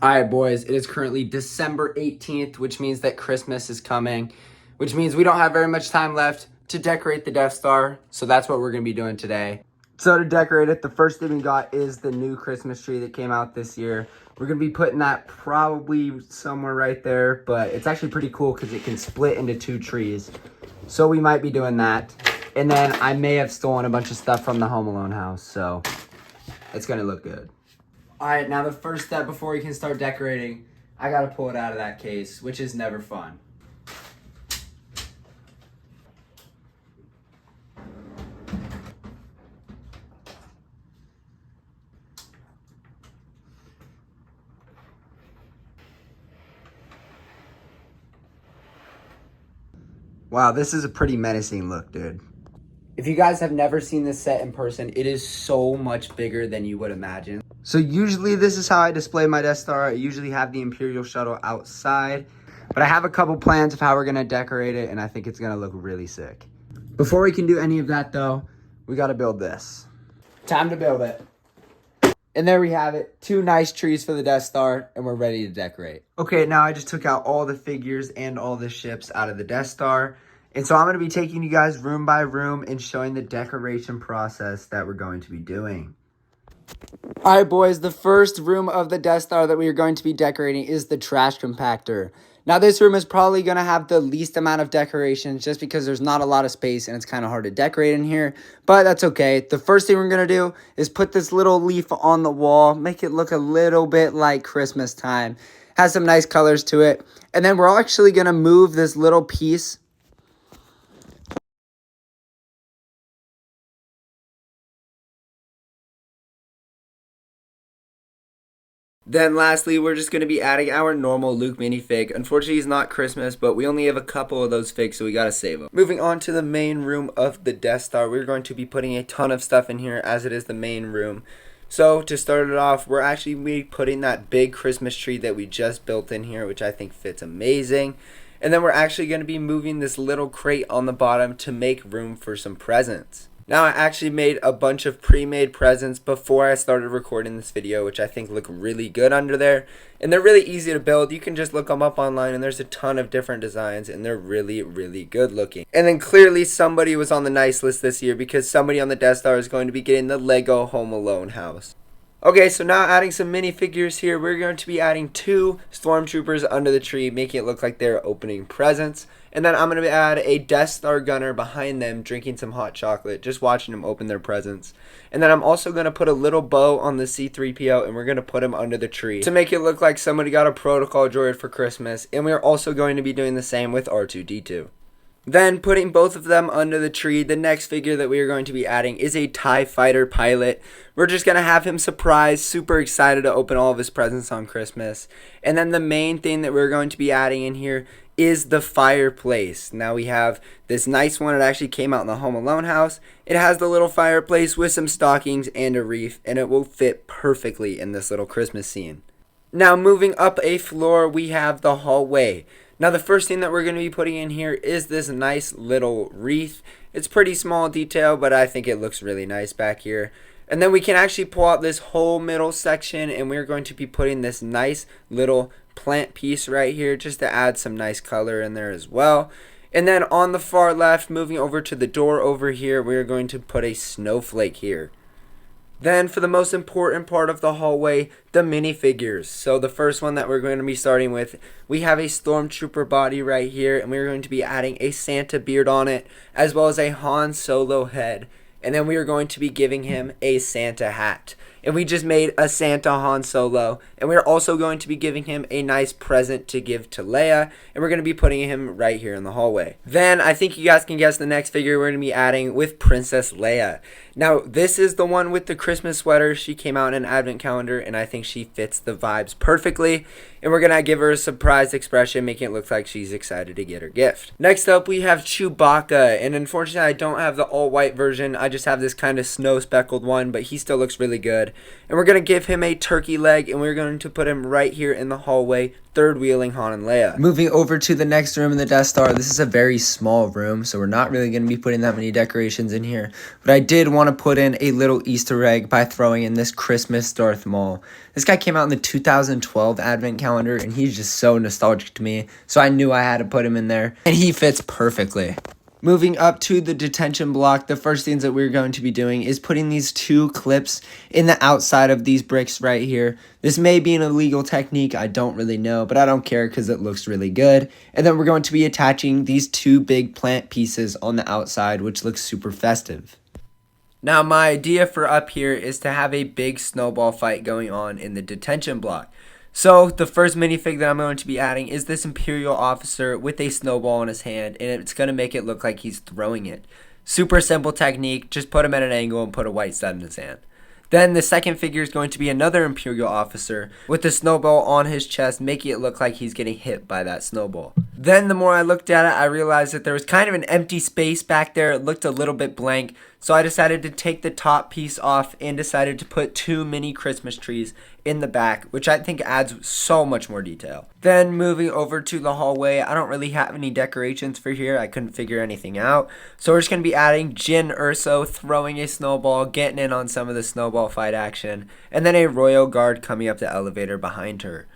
All right, boys, it is currently December 18th, which means that Christmas is coming, which means we don't have very much time left to decorate the Death Star. So that's what we're going to be doing today. So to decorate it, the first thing we got is the new Christmas tree that came out this year. We're going to be putting that probably somewhere right there, but it's actually pretty cool because it can split into two trees. So we might be doing that. And then I may have stolen a bunch of stuff from the Home Alone house, so it's going to look good. All right, now the first step before we can start decorating, I gotta pull it out of that case, which is never fun. Wow, this is a pretty menacing look, dude. If you guys have never seen this set in person, it is so much bigger than you would imagine. So usually this is how I display my Death Star. I usually have the Imperial shuttle outside, but I have a couple plans of how we're gonna decorate it, and I think it's gonna look really sick. Before we can do any of that though, we gotta build this. Time to build it. And there we have it, 2 nice trees for the Death Star, and we're ready to decorate. Okay, now I just took out all the figures and all the ships out of the Death Star. And so I'm going to be taking you guys room by room and showing the decoration process that we're going to be doing. All right, boys, the first room of the Death Star that we are going to be decorating is the trash compactor. Now, this room is probably going to have the least amount of decorations just because there's not a lot of space and it's kind of hard to decorate in here, but that's okay. The first thing we're going to do is put this little leaf on the wall, make it look a little bit like Christmas time. Has some nice colors to it. And then we're actually going to move this little piece . Then lastly, we're just going to be adding our normal Luke minifig. Unfortunately, he's not Christmas, but we only have a couple of those figs, so we got to save them. Moving on to the main room of the Death Star, we're going to be putting a ton of stuff in here as it is the main room. So to start it off, we're actually going to be putting that big Christmas tree that we just built in here, which I think fits amazing. And then we're actually going to be moving this little crate on the bottom to make room for some presents. Now, I actually made a bunch of pre-made presents before I started recording this video, which I think look really good under there. And they're really easy to build. You can just look them up online, and there's a ton of different designs, and they're really, really good looking. And then clearly somebody was on the nice list this year because somebody on the Death Star is going to be getting the Lego Home Alone house. Okay, so now adding some minifigures here, we're going to be adding 2 stormtroopers under the tree, making it look like they're opening presents. And then I'm going to add a Death Star gunner behind them drinking some hot chocolate, just watching them open their presents. And then I'm also going to put a little bow on the C-3PO, and we're going to put him under the tree to make it look like somebody got a protocol droid for Christmas. And we're also going to be doing the same with R2-D2. Then, putting both of them under the tree, the next figure that we are going to be adding is a TIE Fighter pilot. We're just going to have him surprised, super excited to open all of his presents on Christmas. And then the main thing that we're going to be adding in here is the fireplace. Now we have this nice one. It actually came out in the Home Alone house. It has the little fireplace with some stockings and a wreath, and it will fit perfectly in this little Christmas scene. Now, moving up a floor, we have the hallway. Now, the first thing that we're going to be putting in here is this nice little wreath. It's pretty small detail, but I think it looks really nice back here. And then we can actually pull out this whole middle section, and we're going to be putting this nice little plant piece right here just to add some nice color in there as well. And then on the far left, moving over to the door over here, we're going to put a snowflake here. Then for the most important part of the hallway, the minifigures. So the first one that we're going to be starting with, we have a Stormtrooper body right here, and we're going to be adding a Santa beard on it, as well as a Han Solo head. And then we are going to be giving him a Santa hat. And we just made a Santa Han Solo. And we're also going to be giving him a nice present to give to Leia. And we're going to be putting him right here in the hallway. Then I think you guys can guess the next figure we're going to be adding with Princess Leia. Now, this is the one with the Christmas sweater. She came out in an advent calendar, and I think she fits the vibes perfectly. And we're going to give her a surprised expression, making it look like she's excited to get her gift. Next up, we have Chewbacca. And unfortunately, I don't have the all-white version. I just have this kind of snow-speckled one, but he still looks really good. And we're going to give him a turkey leg, and we're going to put him right here in the hallway, third wheeling Han and Leia. Moving over to the next room in the Death Star, this is a very small room, so we're not really going to be putting that many decorations in here. But I did want to put in a little Easter egg by throwing in this Christmas Darth Maul. This guy came out in the 2012 advent calendar, and he's just so nostalgic to me, so I knew I had to put him in there, and he fits perfectly. Moving up to the detention block, the first things that we're going to be doing is putting these 2 clips in the outside of these bricks right here. This may be an illegal technique, I don't really know, but I don't care because it looks really good. And then we're going to be attaching these 2 big plant pieces on the outside, which looks super festive. Now, my idea for up here is to have a big snowball fight going on in the detention block. So, the first minifig that I'm going to be adding is this Imperial officer with a snowball in his hand, and it's going to make it look like he's throwing it. Super simple technique, just put him at an angle and put a white stud in his hand. Then the second figure is going to be another Imperial officer with the snowball on his chest, making it look like he's getting hit by that snowball. Then the more I looked at it, I realized that there was kind of an empty space back there. It looked a little bit blank. So I decided to take the top piece off and decided to put 2 mini Christmas trees in the back, which I think adds so much more detail. Then moving over to the hallway, I don't really have any decorations for here. I couldn't figure anything out. So we're just going to be adding Jin Urso throwing a snowball, getting in on some of the snowball fight action, and then a royal guard coming up the elevator behind her.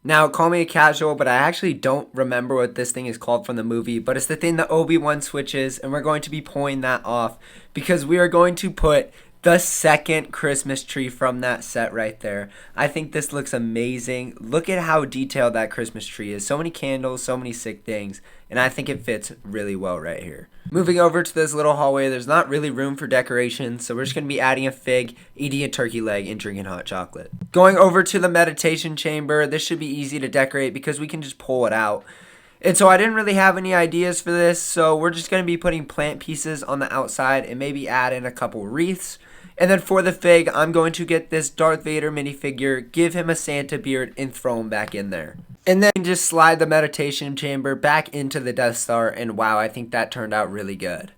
Now, call me a casual, but I actually don't remember what this thing is called from the movie, but it's the thing that Obi-Wan switches, and we're going to be pulling that off because we are going to put the second Christmas tree from that set right there. I think this looks amazing. Look at how detailed that Christmas tree is. So many candles, so many sick things, and I think it fits really well right here. Moving over to this little hallway, there's not really room for decoration, so we're just going to be adding a fig, eating a turkey leg, and drinking hot chocolate. Going over to the meditation chamber, this should be easy to decorate because we can just pull it out. And so I didn't really have any ideas for this, so we're just going to be putting plant pieces on the outside and maybe add in a couple wreaths. And then for the fig, I'm going to get this Darth Vader minifigure, give him a Santa beard, and throw him back in there. And then just slide the meditation chamber back into the Death Star, and wow, I think that turned out really good.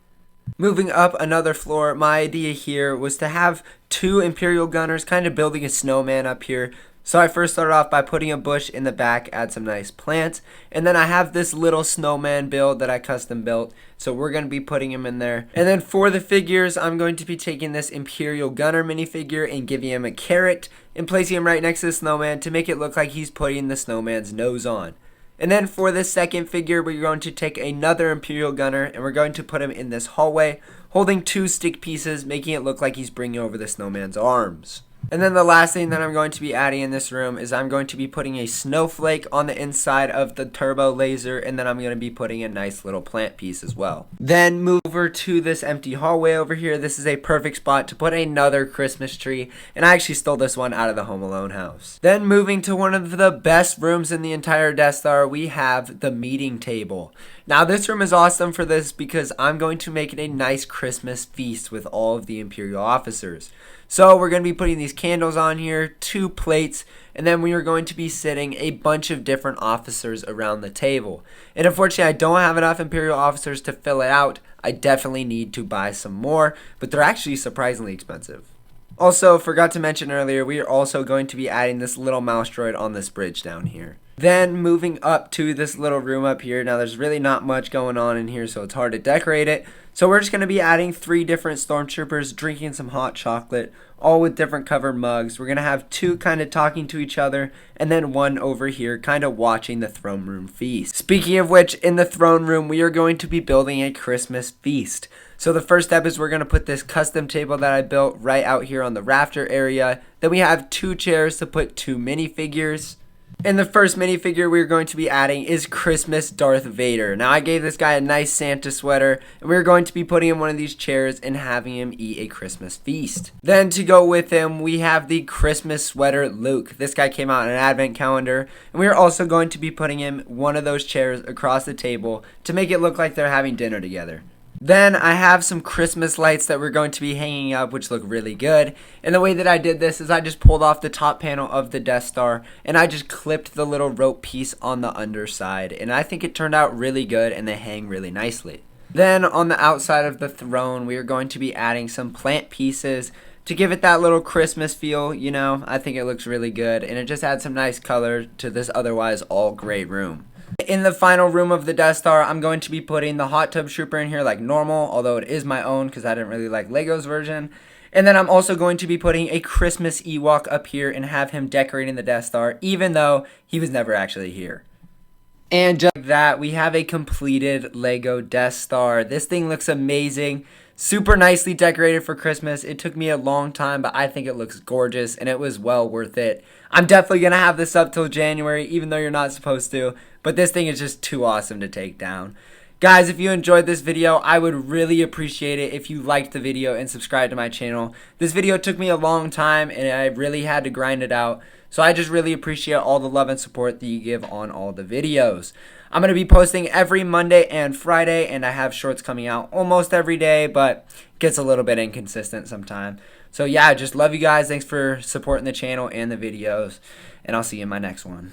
Moving up another floor, my idea here was to have 2 Imperial gunners kind of building a snowman up here. So I first started off by putting a bush in the back, add some nice plants, and then I have this little snowman build that I custom built, so we're going to be putting him in there. And then for the figures, I'm going to be taking this Imperial Gunner minifigure and giving him a carrot and placing him right next to the snowman to make it look like he's putting the snowman's nose on. And then for the second figure, we're going to take another Imperial Gunner and we're going to put him in this hallway, holding 2 stick pieces, making it look like he's bringing over the snowman's arms. And then the last thing that I'm going to be adding in this room is I'm going to be putting a snowflake on the inside of the turbo laser, and then I'm going to be putting a nice little plant piece as well. Then move over to this empty hallway over here. This is a perfect spot to put another Christmas tree, and I actually stole this one out of the Home Alone house. Then moving to one of the best rooms in the entire Death Star, we have the meeting table. Now this room is awesome for this because I'm going to make it a nice Christmas feast with all of the Imperial officers. So we're going to be putting these candles on here, 2 plates, and then we are going to be sitting a bunch of different officers around the table. And unfortunately, I don't have enough Imperial officers to fill it out. I definitely need to buy some more, but they're actually surprisingly expensive. Also, forgot to mention earlier, we are also going to be adding this little mouse droid on this bridge down here. Then moving up to this little room up here. Now there's really not much going on in here, so it's hard to decorate it. So we're just going to be adding 3 different stormtroopers drinking some hot chocolate, all with different covered mugs. We're going to have 2 kind of talking to each other, and then 1 over here kind of watching the throne room feast. Speaking of which, in the throne room, we are going to be building a Christmas feast. So the first step is we're going to put this custom table that I built right out here on the rafter area. Then we have 2 chairs to put 2 minifigures. And the first minifigure we're going to be adding is Christmas Darth Vader. Now I gave this guy a nice Santa sweater, and we're going to be putting him in one of these chairs and having him eat a Christmas feast. Then to go with him, we have the Christmas sweater Luke. This guy came out in an advent calendar, and we are also going to be putting him one of those chairs across the table to make it look like they're having dinner together. Then I have some Christmas lights that we're going to be hanging up, which look really good. And the way that I did this is I just pulled off the top panel of the Death Star and I just clipped the little rope piece on the underside. And I think it turned out really good and they hang really nicely. Then on the outside of the throne, we are going to be adding some plant pieces to give it that little Christmas feel. You know, I think it looks really good and it just adds some nice color to this otherwise all gray room. In the final room of the Death Star, I'm going to be putting the hot tub trooper in here like normal, although it is my own because I didn't really like Lego's version. And then I'm also going to be putting a Christmas Ewok up here and have him decorating the Death Star, even though he was never actually here. And just like that, we have a completed Lego Death Star. This thing looks amazing. Super nicely decorated for Christmas. It took me a long time, but I think it looks gorgeous, and it was well worth it. I'm definitely going to have this up till January, even though you're not supposed to. But this thing is just too awesome to take down. Guys, if you enjoyed this video, I would really appreciate it if you liked the video and subscribed to my channel. This video took me a long time, and I really had to grind it out. So I just really appreciate all the love and support that you give on all the videos. I'm going to be posting every Monday and Friday, and I have shorts coming out almost every day, but it gets a little bit inconsistent sometimes. So yeah, just love you guys. Thanks for supporting the channel and the videos, and I'll see you in my next one.